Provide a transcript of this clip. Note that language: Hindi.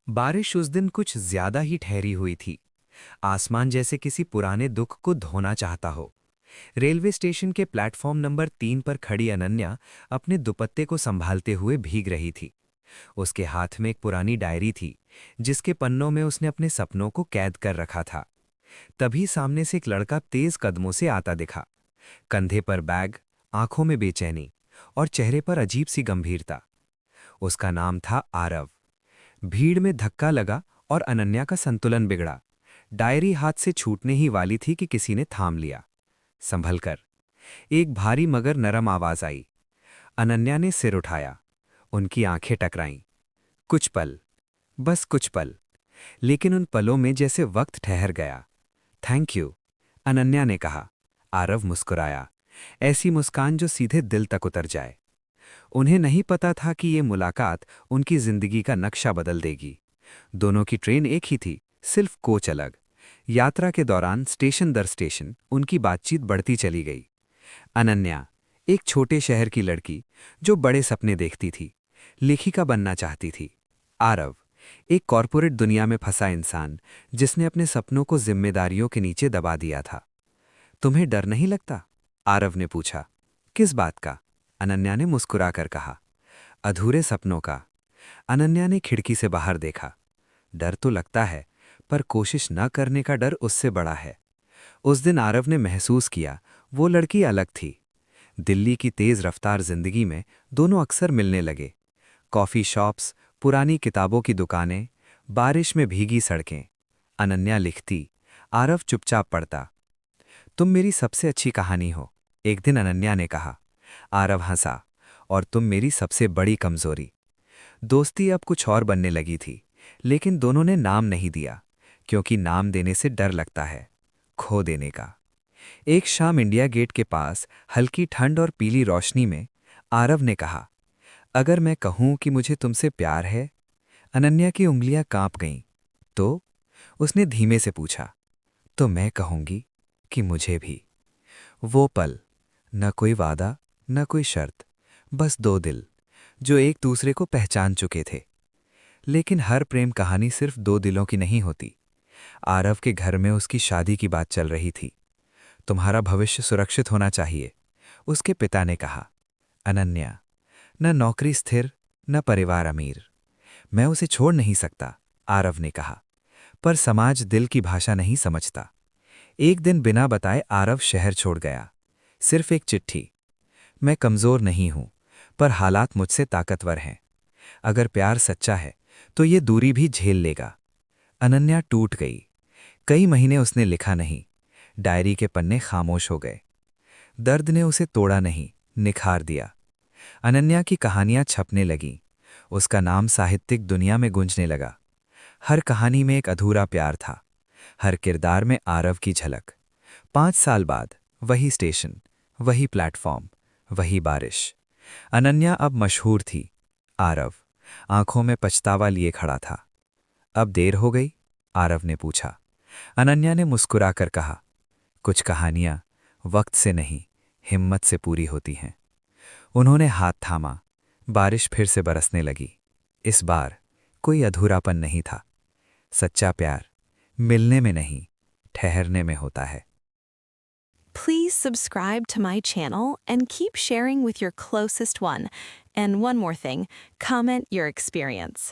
बारिश उस दिन कुछ ज्यादा ही ठहरी हुई थी। आसमान जैसे किसी पुराने दुख को धोना चाहता हो। रेलवे स्टेशन के प्लेटफॉर्म नंबर 3 पर खड़ी अनन्या अपने दुपट्टे को संभालते हुए भीग रही थी। उसके हाथ में एक पुरानी डायरी थी, जिसके पन्नों में उसने अपने सपनों को कैद कर रखा था। तभी सामने से एक लड़का तेज कदमों से आता दिखा। कंधे पर बैग, आंखों में बेचैनी और चेहरे पर अजीब सी गंभीरता। उसका नाम था आरव। भीड़ में धक्का लगा और अनन्या का संतुलन बिगड़ा। डायरी हाथ से छूटने ही वाली थी कि किसी ने थाम लिया। संभल कर। एक भारी मगर नरम आवाज आई। अनन्या ने सिर उठाया। उनकी आंखें टकराईं। कुछ पल, बस कुछ पल, लेकिन उन पलों में जैसे वक्त ठहर गया। थैंक यू, अनन्या ने कहा। आरव मुस्कुराया, ऐसी मुस्कान जो सीधे दिल तक उतर जाए। उन्हें नहीं पता था कि ये मुलाकात उनकी जिंदगी का नक्शा बदल देगी। दोनों की ट्रेन एक ही थी, सिर्फ कोच अलग। यात्रा के दौरान स्टेशन दर स्टेशन उनकी बातचीत बढ़ती चली गई। अनन्या, एक छोटे शहर की लड़की जो बड़े सपने देखती थी, लेखिका बनना चाहती थी। आरव, एक कॉरपोरेट दुनिया में फंसा इंसान जिसने अपने सपनों को जिम्मेदारियों के नीचे दबा दिया था। तुम्हें डर नहीं लगता? आरव ने पूछा। किस बात का? अनन्या ने मुस्कुराकर कहा। अधूरे सपनों का। अनन्या ने खिड़की से बाहर देखा। डर तो लगता है, पर कोशिश न करने का डर उससे बड़ा है। उस दिन आरव ने महसूस किया, वो लड़की अलग थी। दिल्ली की तेज रफ्तार जिंदगी में दोनों अक्सर मिलने लगे। कॉफी शॉप्स, पुरानी किताबों की दुकानें, बारिश में भीगी सड़कें। अनन्या लिखती, आरव चुपचाप पढ़ता। तुम मेरी सबसे अच्छी कहानी हो, एक दिन अनन्या ने कहा। आरव हंसा, और तुम मेरी सबसे बड़ी कमजोरी। दोस्ती अब कुछ और बनने लगी थी, लेकिन दोनों ने नाम नहीं दिया, क्योंकि नाम देने से डर लगता है, खो देने का। एक शाम इंडिया गेट के पास हल्की ठंड और पीली रोशनी में आरव ने कहा, अगर मैं कहूं कि मुझे तुमसे प्यार है। अनन्या की उंगलियां कांप गईं। तो उसने धीमे से पूछा, तो मैं कहूंगी कि मुझे भी। वो पल, न कोई वादा, न कोई शर्त, बस दो दिल जो एक दूसरे को पहचान चुके थे। लेकिन हर प्रेम कहानी सिर्फ दो दिलों की नहीं होती। आरव के घर में उसकी शादी की बात चल रही थी। तुम्हारा भविष्य सुरक्षित होना चाहिए, उसके पिता ने कहा। अनन्या, न नौकरी स्थिर, न परिवार अमीर। मैं उसे छोड़ नहीं सकता, आरव ने कहा। पर समाज दिल की भाषा नहीं समझता। एक दिन बिना बताए आरव शहर छोड़ गया। सिर्फ एक चिट्ठी। मैं कमजोर नहीं हूं, पर हालात मुझसे ताकतवर हैं। अगर प्यार सच्चा है तो ये दूरी भी झेल लेगा। अनन्या टूट गई। कई महीने उसने लिखा नहीं। डायरी के पन्ने खामोश हो गए। दर्द ने उसे तोड़ा नहीं, निखार दिया। अनन्या की कहानियां छपने लगीं। उसका नाम साहित्यिक दुनिया में गूंजने लगा। हर कहानी में एक अधूरा प्यार था, हर किरदार में आरव की झलक। 5 साल बाद वही स्टेशन, वही प्लेटफॉर्म, वही बारिश। अनन्या अब मशहूर थी। आरव आंखों में पछतावा लिए खड़ा था। अब देर हो गई? आरव ने पूछा। अनन्या ने मुस्कुराकर कहा, कुछ कहानियां वक्त से नहीं, हिम्मत से पूरी होती हैं। उन्होंने हाथ थामा। बारिश फिर से बरसने लगी। इस बार कोई अधूरापन नहीं था। सच्चा प्यार मिलने में नहीं, ठहरने में होता है। Please subscribe to my channel and keep sharing with your closest one. And one more thing, comment your experience.